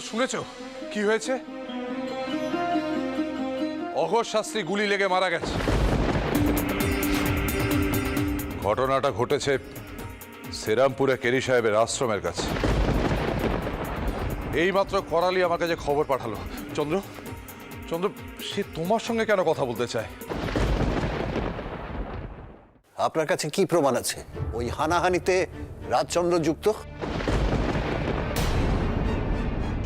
শুনেছ কি হয়েছে? অঘোষ শাস্ত্রী গুলি লেগে মারা গেছে। ঘটনাটা ঘটেছে শ্রীরামপুরে কেরি সাহেবের আশ্রমের কাছে। এইমাত্র করালি আমার কাছে খবর পাঠালো। চন্দ্র চন্দ্র সে তোমার সঙ্গে কেন কথা বলতে চায়? আপনার কাছে কি প্রমাণ আছে ওই হানাহানিতে রাজচন্দ্র যুক্ত?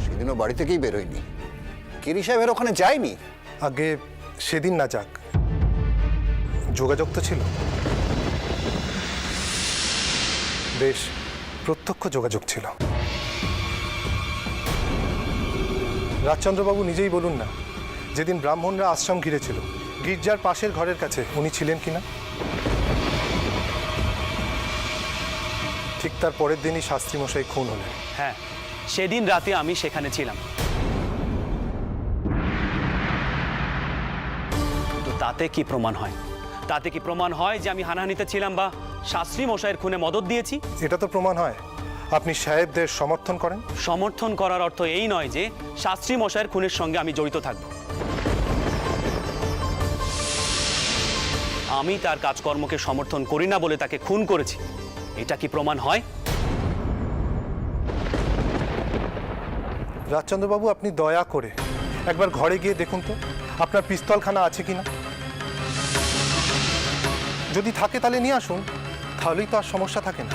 সেদিনও বাড়ি থেকেই বেরোয়নি, কেরি সাহেবের ওখানে যায়নি। আগে সেদিন না যাক, যোগাযোগ তো ছিল, বেশ প্রত্যক্ষ যোগাযোগ ছিল। রাজচন্দ্রবাবু নিজেই বলুন না, যেদিন ব্রাহ্মণরা আশ্রম ঘিরেছিল গির্জার পাশের ঘরের কাছে উনি ছিলেন কিনা? ঠিক তার পরের দিনই শাস্ত্রী মশাই খুন হলেন। হ্যাঁ, সেদিন রাতে আমি সেখানে ছিলাম। তো তাতে কি প্রমাণ হয়? তাতে কি প্রমাণ হয় যে আমি হানাহানিতে ছিলাম বা শাস্ত্রী মশাইয়ের খুনে মদত দিয়েছি? এটা তো প্রমাণ হয় আপনি সাহেবদের সমর্থন করেন। সমর্থন করার অর্থ এই নয় যে শাস্ত্রী মশাইয়ের খুনের সঙ্গে আমি জড়িত থাকব। আমি তার কাজকর্মকে সমর্থন করি না বলে তাকে খুন করেছি, এটা কি প্রমাণ হয়? রাজচন্দ্রবাবু, আপনি দয়া করে একবার ঘরে গিয়ে দেখুন তো আপনার পিস্তলখানা আছে কিনা। যদি থাকে তাহলে নিয়ে আসুন, তাহলেই তো আর সমস্যা থাকে না।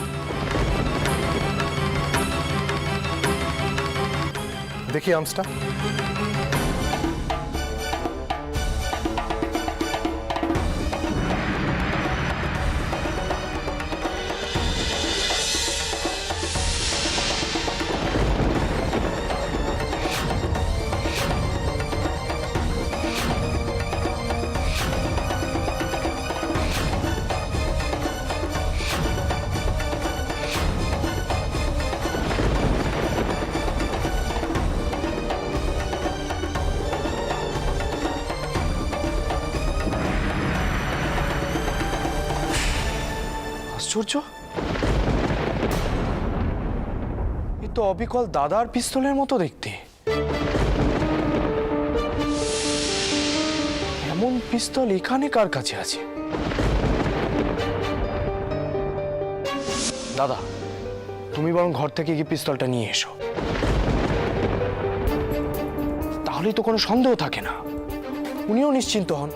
দেখি আর্মসটা। আশ্চর্য, এ তো অবিকল দাদার পিস্তলের মতো দেখতে। এমন পিস্তল এখানে কার কাছে আছে? দাদা, তুমি বরং ঘর থেকে গিয়ে পিস্তলটা নিয়ে এসো, তাহলেই তো কোনো সন্দেহ থাকে না, উনিও নিশ্চিন্ত হন।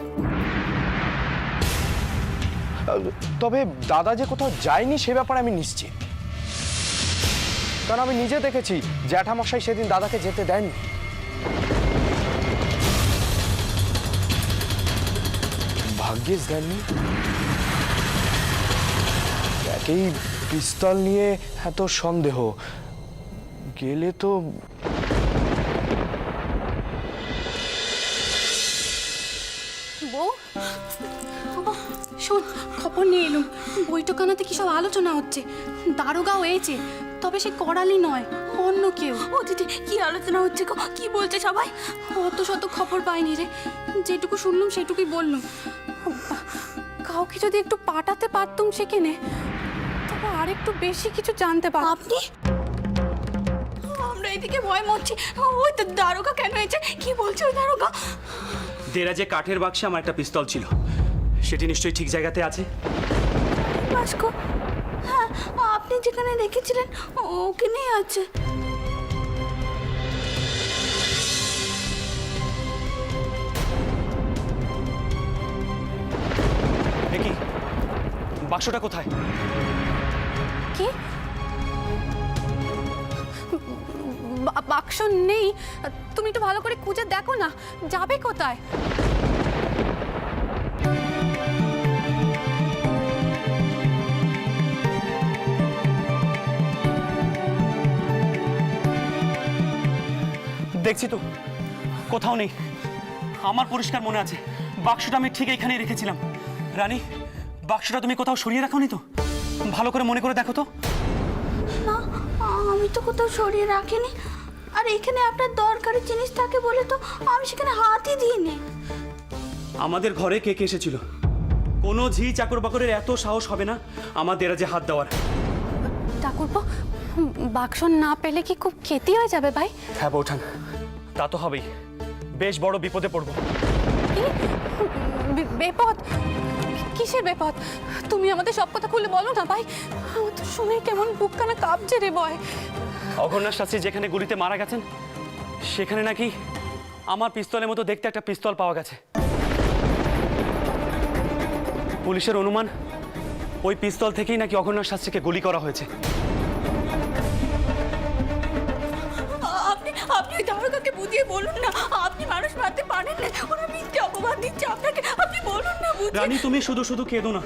তবে দাদা যে কোথাও যায়নি সে ব্যাপারে আমি নিশ্চিত, কারণ আমি নিজে দেখেছি জ্যাঠামশাই সেদিন দাদাকে যেতে দেননি। ভাগ্যিস দেননি, একেই পিস্তল নিয়ে এত সন্দেহ, গেলে তো বউ, শোন, খবর নিয়ে এলুম। বৈঠকখানাতে কি সব আলোচনা হচ্ছে। দারোগাও এসেছে, তবে সে করালি নয়, অন্য কেউ। ও দিদি, কি আলোচনা হচ্ছে গো? কি বলছে সবাই? অত শত খবর পাইনি রে, যেটুকু শুনলাম সেটুকুই বললাম। কাউকে যদি একটু পাঠাতে পারতুম সেখানে, তবে আর একটু বেশি কিছু জানতে পারতাম। আপনি? আমরা এদিকে ভয় মরছি, ওই তো দারোগা কেন হয়েছে? কি বলছে ওই দারোগা? দেরাজে কাঠের বাক্সে আমার একটা পিস্তল ছিল, সেটি নিশ্চয়ই ঠিক জায়গাতে আছে। বাস্কো, হ্যাঁ, আপনি যেখানে রেখেছিলেন ওখানেই আছে। কি বাক্সটা কোথায়? কি বাক্স নেই? তুমি একটু ভালো করে খুঁজে দেখো না, যাবে কোথায়? দেখছি তো, কোথাও নেই। আমার পরিষ্কার মনে আছে বাক্সটা আমি ঠিক এখানেই রেখেছিলাম। রানী, বাক্সটা তুমি কোথাও সরিয়ে রাখোনি তো? ভালো করে মনে করে দেখো তো। না, আমি তো কোথাও সরিয়ে রাখিনি। আর এখানে আপনার দরকারি জিনিস থাকে বলে তো আমি সেখানে হাতই দিইনি। আমাদের ঘরে কে কে এসেছিল? কোনো ঝি চাকর বাকরের এত সাহস হবে না আমার দেরাজে হাত দেওয়ার। ঠাকুরপো, বাক্স না পেলে কি খুব ক্ষতি হয়ে যাবে ভাই? হ্যাঁ বৌঠান, তা তো হবেই। বেশ বড় বিপদে পড়বো। কি বিপদ? কিসের বিপদ? তুমি আমাদের সব কথা খুলে বলো না ভাই। আমার তো শুনে কেমন বুকখানা কাঁপছে রে ভয়। অঘন্যার শাস্ত্রী যেখানে গুলিতে মারা গেছেন সেখানে নাকি আমার পিস্তলের মতো দেখতে একটা পিস্তল পাওয়া গেছে। পুলিশের অনুমান ওই পিস্তল থেকেই নাকি অঘন্যার শাস্ত্রীকে গুলি করা হয়েছে। আপনি ওই দারোগাকে বুঝিয়ে বলুন না, আপনি মানুষ মারতে পারেন না, ওরা মিথ্যে অপবাদ দিচ্ছে আপনাকে, আপনি বলুন না বুঝিয়ে। রানী, তুমি শুধু শুধু কেঁদো না।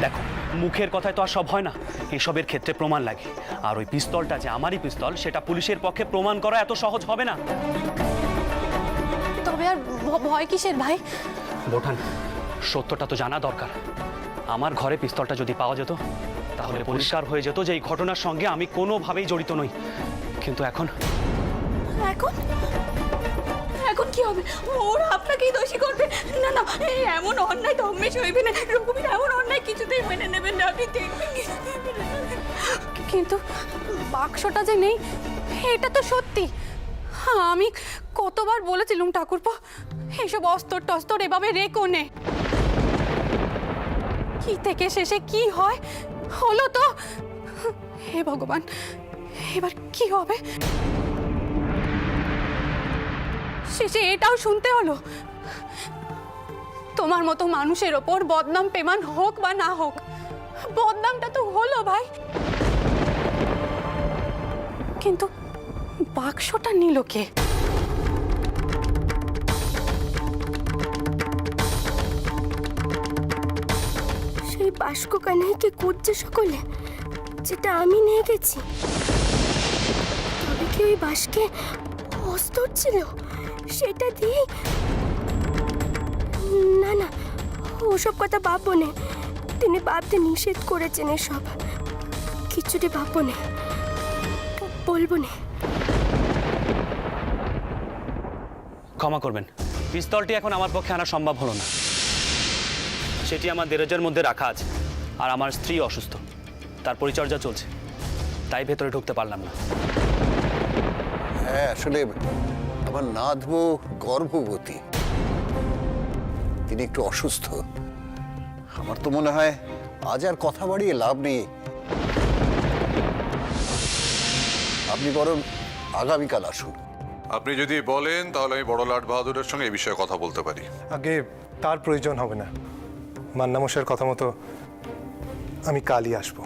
দেখো, মুখের কথায় তো আর সব হয় না, এসবের ক্ষেত্রে প্রমাণ লাগে। আর ওই পিস্তলটা যে আমারই পিস্তল সেটা পুলিশের পক্ষে প্রমাণ করা এত সহজ হবে না। তবে আর ভয় কিসের ভাই? বোঠান, সত্যটা তো জানা দরকার। আমার ঘরে পিস্তলটা যদি পাওয়া যেত তাহলে পরিষ্কার হয়ে যেত যে এই ঘটনার সঙ্গে আমি কোনোভাবেই জড়িত নই। কিন্তু এখন এখন এখন কি হবে? ওরা আপনাকেই দোষী করবে। না না, এমন অন্যায় ধর্মে সইবে না। রঘুবীর এমন অন্যায় কিছুতেই মেনে নেবেন না, আপনি দেখবেন। কিন্তু বাক্সটা যে নেই এটা তো সত্যি। আমি কতবার বলেছিলাম ঠাকুরপো, এইসব অস্তর টস্তর এভাবে রেখো নে। কি থেকে শেষে কি হয় হলো তো। হে ভগবান, এবার কি হবে? শেষে এটাও শুনতে হলো। তোমার মতো মানুষের ওপর বদনাম পেমান হোক বা না হোক, বদনামটা তো হলো ভাই। কিন্তু বাক্সটা নিল কে? সেই বাস্ক কানাইকে খুঁজছে সকলে, যেটা আমি নিয়ে গেছি। তবে কি ওই বাস্কে অস্ত্র ছিল? সেটা দিয়ে না না, ওসব কথা ভাববো না। তিনি ভাবতে নিষেধ করেছেন, এসব কিছুটি ভাববো না, বলবো না। ক্ষমা করবেন, পিস্তলটি এখন আমার পক্ষে আনা সম্ভব হলো না। সেটি আমার দেরাজের মধ্যে রাখা আছে, আর আমার স্ত্রী অসুস্থ, তার পরিচর্যা চলছে, তাই ভেতরে ঢুকতে পারলাম না। হ্যাঁ, আসলে আমার নাতবু গর্ভবতী, তিনি একটু অসুস্থ। আমার তো মনে হয় আজ আর কথা বাড়িয়ে লাভ নেই। আপনি বরং আগামীকাল আসুন। আপনি যদি বলেন তাহলে আমি বড় লাট বাহাদুরের সঙ্গে এই বিষয়ে কথা বলতে পারি। আগে তার প্রয়োজন হবে না। মান্নামশাইয়ের কথা মতো আমি কালই আসবো।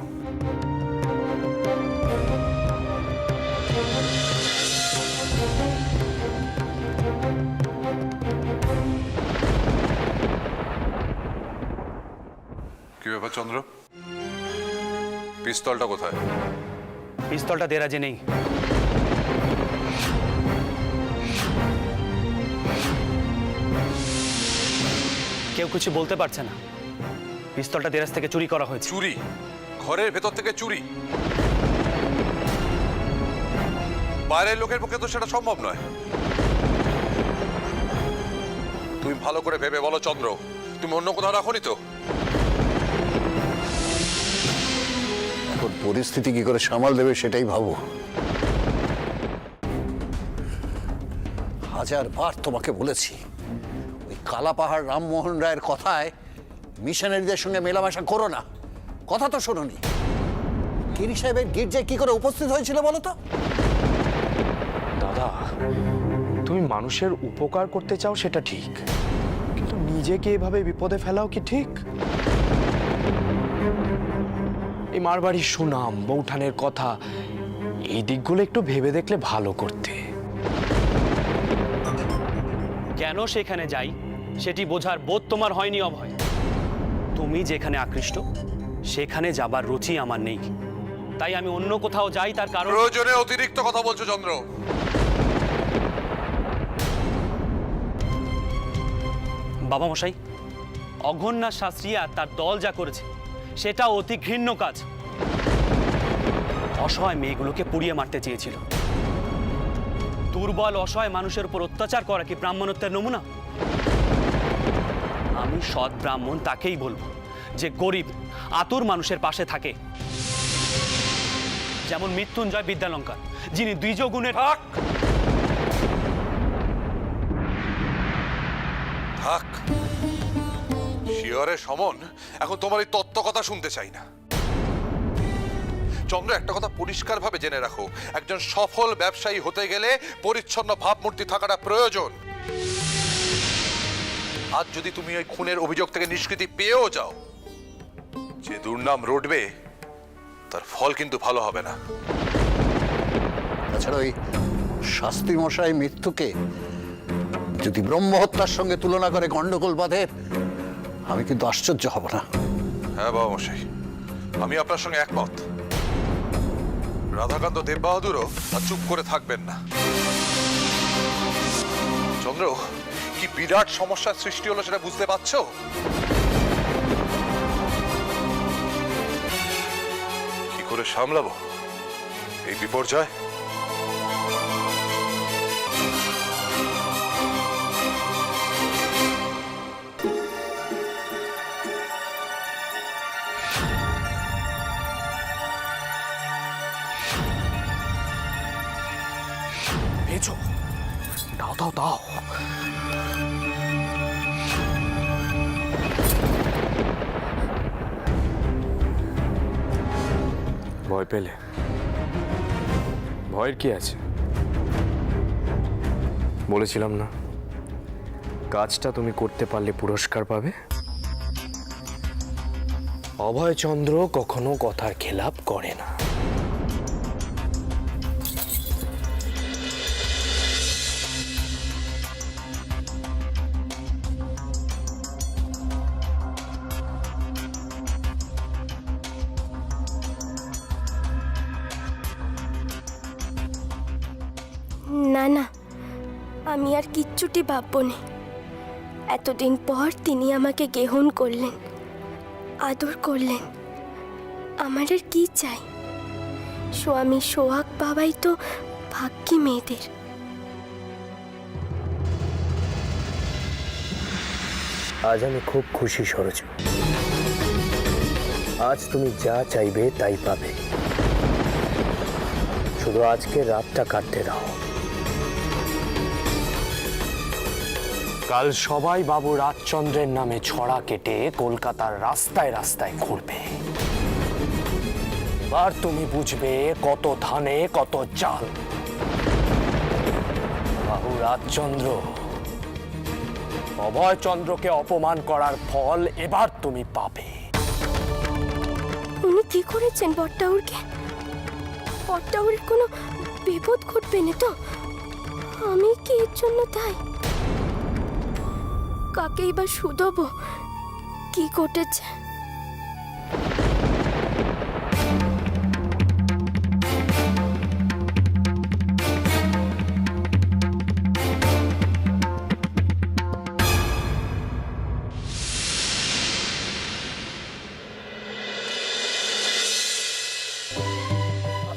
কি ব্যাপার চন্দ্র, পিস্তলটা কোথায়? পিস্তলটা দেরাজে নেই। কেউ কিছু বলতে পারছে না। পিস্তলটা দেরাজ থেকে চুরি করা হয়েছে। চুরি? ঘরের ভেতর থেকে চুরি? বাইরের লোকের পক্ষে তো সেটা সম্ভব নয়। তুমি ভালো করে ভেবে বলো চন্দ্র, তুমি অন্য কোথাও রাখোনি তো? এখন পরিস্থিতি কি করে সামাল দেবে সেটাই ভাবো। হাজারবার তোমাকে বলেছি, ওই কালাপাহাড় রামমোহন রায়ের কথায় মিশনারিদের সঙ্গে মেলামেশা করো না। কথা তো শোনোনি। গিরি সাহেবের গির্জায় কি করে উপস্থিত হয়েছিল বলো তো? দাদা, তুমি মানুষের উপকার করতে চাও সেটা ঠিক, কিন্তু নিজেকে এভাবে বিপদে ফেলাও কি ঠিক? এই মারবাড়ির সুনাম, বৌঠানের কথা, এই দিকগুলো একটু ভেবে দেখলে ভালো করতে। কেন সেখানে যাই সেটি বোঝার বোধ তোমার হয়নি অভয়। তুমি যেখানে আকৃষ্ট সেখানে যাবার রুচি আমার নেই, তাই আমি অন্য কোথাও যাই। তার কারণ প্রয়োজনে অতিরিক্ত কথা বলছো চন্দ্র। বাবা মশাই, অঘন্যা শাস্ত্রী আর তার দল যা করেছে সেটা অতি ঘৃণ্য কাজ। অসহায় মেয়েগুলোকে পুড়িয়ে মারতে চেয়েছিল। দুর্বল অসহায় মানুষের উপর অত্যাচার করা কি ব্রাহ্মণত্বের নমুনা? আমি সৎ ব্রাহ্মণ তাকেই বলবো যে গরিব আতুর মানুষের পাশে থাকে। যেমন মৃত্যুঞ্জয় বিদ্যালঙ্কার, যিনি দ্বিজগুণের। থাক, শিয়রে সমন, এখন তোমার এই তত্ত্ব কথা শুনতে চাই না। চন্দ্র, একটা কথা পরিষ্কারভাবে জেনে রাখো, একজন সফল ব্যবসায়ী হতে গেলে পরিচ্ছন্ন ভাবমূর্তি থাকাটা প্রয়োজন। আজ যদি তুমি ওই খুনের অভিযোগ থেকে নিষ্কৃতি পেয়েও যাও, যে দুর্নাম রটবে তার ফল কিন্তু ভালো হবে না। তাছাড়া ওই শাস্ত্রী মশাই মৃত্যুকে যদি ব্রহ্মহত্যার সঙ্গে তুলনা করে গন্ডগোল বাঁধে, আমি কিন্তু আশ্চর্য হব না। হ্যাঁ বাবা মশাই, আমি আপনার সঙ্গে একমত। রাধাকান্ত দেববাহাদুরও আর চুপ করে থাকবেন না। চন্দ্র, কি বিরাট সমস্যার সৃষ্টি হলো সেটা বুঝতে পারছো? কি করে সামলাবো এই বিপর্যয়? পেয়েছো? দাও দাও দাও। ভয় পেলে? ভয়ের কি আছে? বলেছিলাম না, কাজটা তুমি করতে পারলে পুরস্কার পাবে। অভয়চন্দ্র কখনো কথার খেলাপ করে না। না না, আমি আর কিচ্ছুটি ভাবব না। এতদিন পর তিনি আমাকে গ্রহণ করলেন, আদর করলেন। আমার আর কি চাই? স্বামী সোহাগ পাওয়াই তো ভাগ্যি মেয়েদের। আজ আমি খুব খুশি সরোজু। আজ তুমি যা চাইবে তাই পাবে। শুধু আজকে রাতটা কাটতে দাও। কাল সবাই বাবু রাজচন্দ্রের নামে ছড়া কেটে কলকাতার রাস্তায় রাস্তায় ঘুরবে। আর তুমি বুঝবে কত ধানে কত চাল। বাবু রাজচন্দ্র অভয়চন্দ্রকে অপমান করার ফল এবার তুমি পাবে। উনি কি করেছেন বট্টাউরকে? বট্টাউরের কোনো বিপদ ঘটবে না তো? আমি কি এর জন্য তাই? কাকেই বা শুধব কি ঘটেছে?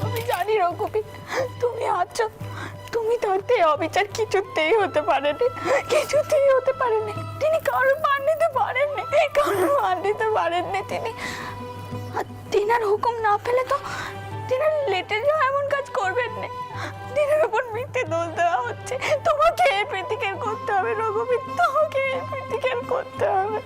আমি জানি রঘুবীর, তুমি আছো। তুমি থাকতে অবিচার কিছুতেই হতে পারেনি, কিছুতেই হতে পারেনি। তিনি কারো মান নিতে পারেননি, কারো মান নিতে পারেননি তিনি। আর তিনার হুকুম না পেলে তো তিনার লেটে যাওয়া এমন কাজ করবেন না। তিনার উপর মিথ্যে দোষ দেওয়া হচ্ছে। তোমাকে এই প্রতিকার করতে হবে রঘুবীর, তোমাকে এই প্রতিকার করতে হবে।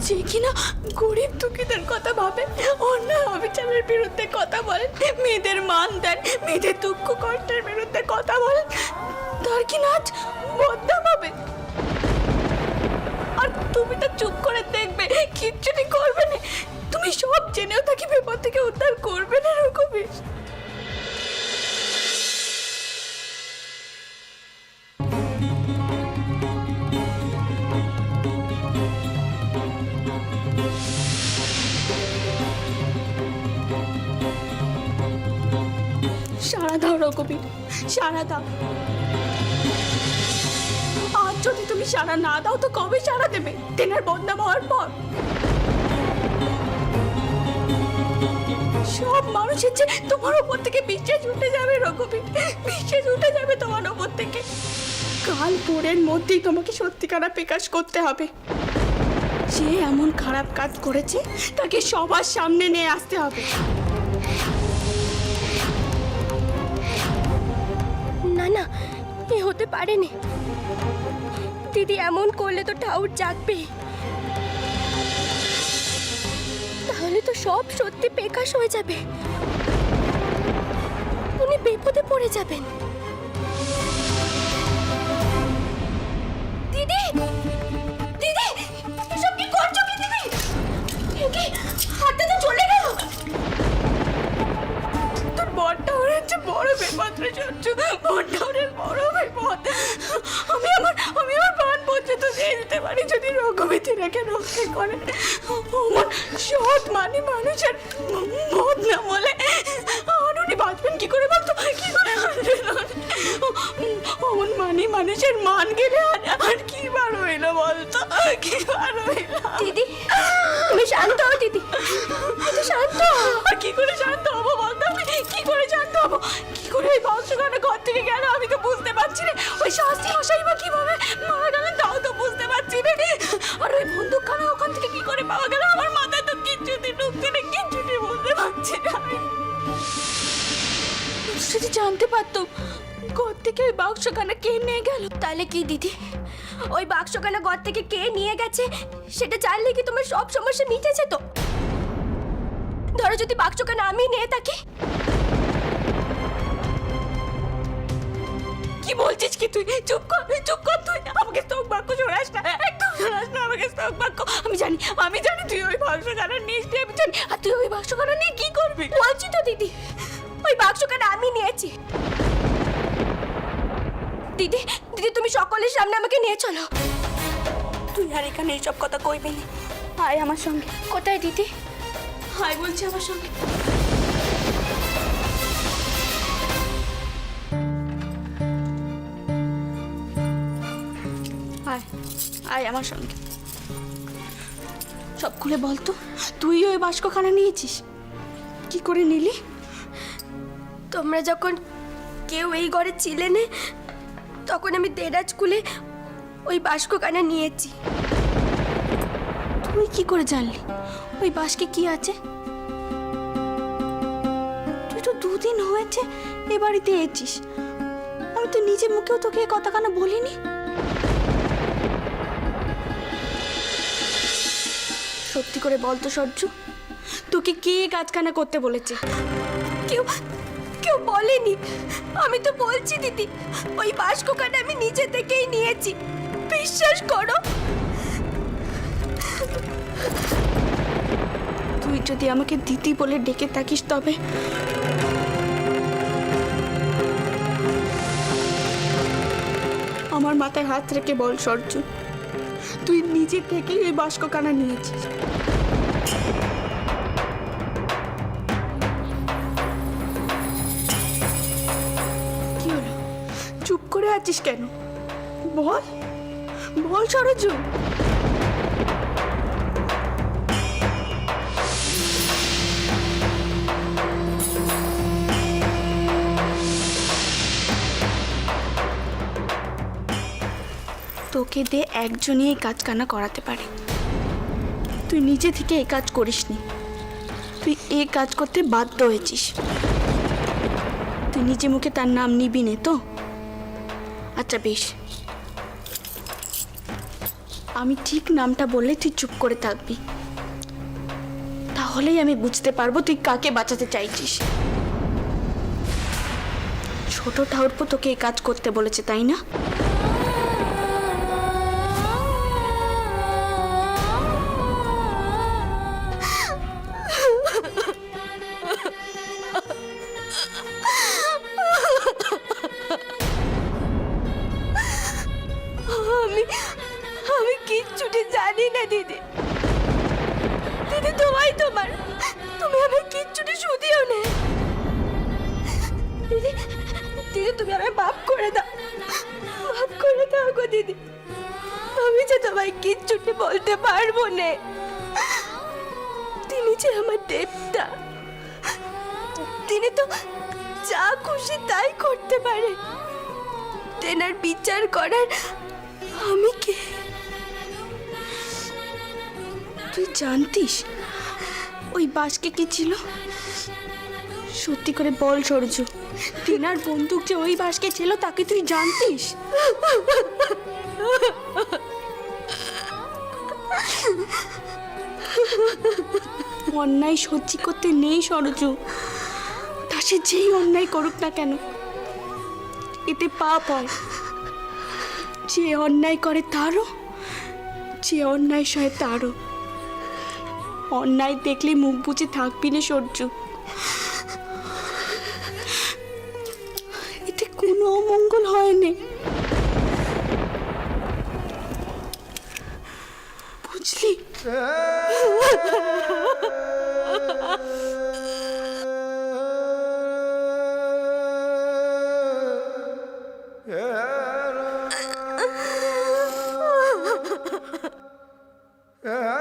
যে কিনা গরিব দুঃখীদের কথা ভাবে, অন্যায় অবিচারের বিরুদ্ধে কথা বলেন, মেয়েদের মান দেন, মেয়েদের দুঃখ কষ্টের বিরুদ্ধে কথা বলেন, তার কিনা আজ বদনাম হবে। আর তুমি তো চুপ করে দেখবে, কিচ্ছুটি করবে না। তুমি সব জেনেও তাকে বিপদ থেকে উদ্ধার করবে না রঘুবীর। সাড়া দাও রঘুবীর, সাড়া দাও। আজ যদি তুমি সাড়া না দাও তো কবে সাড়া দেবে? তেনার বদনাম হওয়ার পর। সব মানুষের যে তোমার উপর থেকে বিশ্বাস উঠে যাবে রঘুবীর, বিশ্বাস উঠে যাবে তোমার উপর থেকে। কাল ভোরের মধ্যেই তোমাকে সত্যিকারা প্রকাশ করতে হবে। যে এমন খারাপ কাজ করেছে তাকে সবার সামনে নিয়ে আসতে হবে। না না, এ হতে পারেনি। দিদি এমন করলে তো ঠাউর জাগবে, তাহলে তো সব সত্যি প্রকাশ হয়ে যাবে, উনি বিপদে পড়ে যাবেন। দিদি, দিদি, এসব কি করছো কি তুমি? কি হাতে তো চলে গেল। তোর বড়টা হচ্ছে বড় বিপদ রে সঞ্জু, বড়টা বড় বিপদ। আমি আমার প্রাণ পর্যন্ত দিয়ে দিতে পারি যদি রঘুবীর রেখে রক্ষা করে। আমার সৎ মানে মানুষের মত না বলে আর উনি বাঁচবেন কি করে বলতো, কি করে অমন মানে মানুষের মান গেলে আর কি বার হইলো বলতো, কি বার হইলো? দিদি তুমি শান্ত হও, দিদি তুমি শান্ত হও। আর কি করে শান্ত হবো বলতো? আমি কি করে শান্ত হবো? কি করে ওই বংশখানা ঘর থেকে গেল আমি তো বুঝতে পারছি না। ওই শাস্ত্রী মশাই বা কিভাবে মারা গেলেন তাও তো বুঝতে পারছি না। আর ওই বন্দুকখানা ওখান থেকে কি করে পাওয়া গেল আমার মাথায় তো কিচ্ছুটি ঢুকছে না, কিচ্ছুটি বুঝতে পারছি না। যদি জানতে পারতাম ঘর থেকে ওই বাক্সখানা কে নিয়ে গেল। তাহলে কি দিদি, ওই বাক্সখানা ঘর থেকে কে নিয়ে গেছে সেটা জানলে কি তোমার সব সমস্যা মিটে যেত? ধরো যদি বাক্সখানা আমি নিয়ে থাকি। কি বলছিস কি তুই? চুপ কর, চুপ কর তুই। আমাকে স্তক বাক্য জোড়াস না, একদম জোড়াস না আমাকে স্তক বাক্য। আমি জানি তুই ওই বাক্সখানা নিস, আমি জানি। আর তুই ওই বাক্সখানা নিয়ে কি করবি? বলছি তো দিদি, ওই বাক্সখানা আমি নিয়েছি। দিদি, দিদি তুমি সকলের সামনে আমাকে নিয়ে চলো। তুই আর এখানে এইসব কথা কইবি না। আয় আমার সঙ্গে। কোথায় দিদি? আয় বলছি আমার সঙ্গে। আয়, আয় আমার সঙ্গে। সব খুলে বলতো, তুই ওই বাস্কখানা নিয়েছিস? কি করে নিলি? তোমরা যখন কেউ এই ঘরে ছিলে না, তখন আমি দেরাজ খুলে ওই বাস্কখানা নিয়েছি। তুই কি করে জানলি ওই বাস্কে কি আছে? তুই তো দুদিন হয়েছে এ বাড়িতে এসেছিস, আমি তো নিজে মুখেও তোকে এই কথাখানা বলিনি। সত্যি করে বল তো সরজু, তোকে কে কাজখানা করতে বলেছে? কেউ কেউ বলেনি। আমি তো বলছি দিদি, ওই বাস্কখানা আমি নিজে থেকেই নিয়েছি, বিশ্বাস করো। তুই যদি আমাকে দিদি বলে ডেকে থাকিস তবে আমার মাথায় হাত রেখে বল সরজু, তুই নিজে থেকেই ওই বাস্কখানা নিয়েছিস। কি হলো, চুপ করে আছিস কেন? বল বল সরজু। তোকে দিয়ে একজনই এই কাজখানা করাতে পারে, তুই নিজে থেকে এই কাজ করিসনি, তুই এই কাজ করতে বাধ্য হয়েছিস। তুই নিজে মুখে তার নাম নিবি নে তো? আচ্ছা বেশ, আমি ঠিক নামটা বললে তুই চুপ করে থাকবি, তাহলেই আমি বুঝতে পারবো তুই কাকে বাঁচাতে চাইছিস। ছোট ঠাউরপো তোকে এই কাজ করতে বলেছে তাই না? আমি কিচ্ছুটি জানি না দিদি। দিদি তুমি আমার কিচ্ছুটি শুধিও না। দিদি, দিদি তুমি আমায় মাফ করে দাও, মাফ করে দাও গো দিদি। আমি যে তোমায় কিচ্ছুটি বলতে পারবো না। তিনি যে আমার দেবতা, তিনি তো যা খুশি তাই করতে পারে, তেনার বিচার করার আমি কে? তুই জানতিস ওই বাসকে কি ছিল? সত্যি করে বল সরজু, টিনার বন্দুক যে ওই বাসকে ছিল তাকে তুই জানতিস? অন্যায় সহ্য করতে নেই সরজু, তা সে যেই অন্যায় করুক না কেন, এতে পাপ হয়। যে অন্যায় করে তারও, যে অন্যায় সয় তারও। অন্যায় দেখলে মুখ বুজে থাকবি না সরজু, এতে কোনো অমঙ্গল হয়নি, বুঝলি? Yeah.